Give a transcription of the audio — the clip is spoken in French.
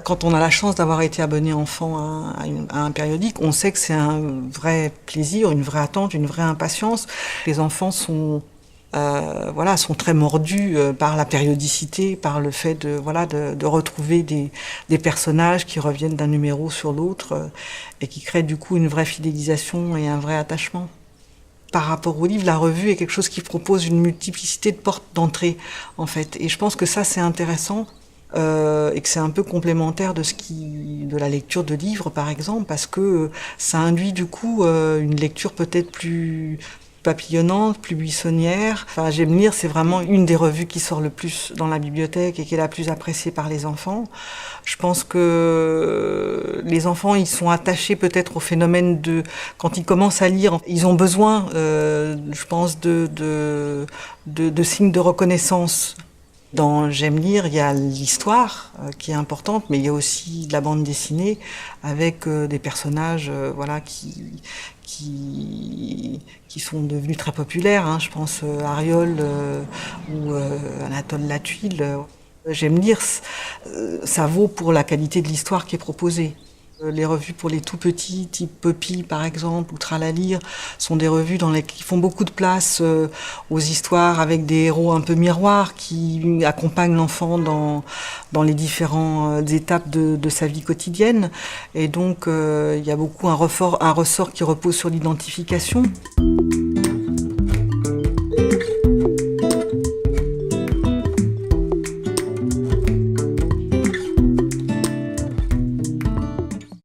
Quand on a la chance d'avoir été abonné enfant à un périodique, on sait que c'est un vrai plaisir, une vraie attente, une vraie impatience. Les enfants sont sont très mordus par la périodicité, par le fait de retrouver des personnages qui reviennent d'un numéro sur l'autre et qui créent du coup une vraie fidélisation et un vrai attachement. Par rapport au livre, la revue est quelque chose qui propose une multiplicité de portes d'entrée, en fait. Et je pense que ça, c'est intéressant et que c'est un peu complémentaire de la lecture de livres, par exemple, parce que ça induit du coup une lecture peut-être plus papillonnante, plus buissonnière. Enfin, J'aime lire, c'est vraiment une des revues qui sort le plus dans la bibliothèque et qui est la plus appréciée par les enfants. Je pense que les enfants, ils sont attachés peut-être au phénomène quand ils commencent à lire, ils ont besoin, je pense, de signes de reconnaissance. Dans J'aime lire, il y a l'histoire qui est importante, mais il y a aussi de la bande dessinée avec des personnages qui sont devenus très populaires. Hein. Je pense Ariol ou Anatole Latuile. J'aime lire, ça vaut pour la qualité de l'histoire qui est proposée. Les revues pour les tout petits, type Puppy par exemple, ou Tralalire, sont des revues qui font beaucoup de place aux histoires avec des héros un peu miroirs qui accompagnent l'enfant dans les différentes étapes de sa vie quotidienne. Et donc il y a beaucoup un ressort qui repose sur l'identification.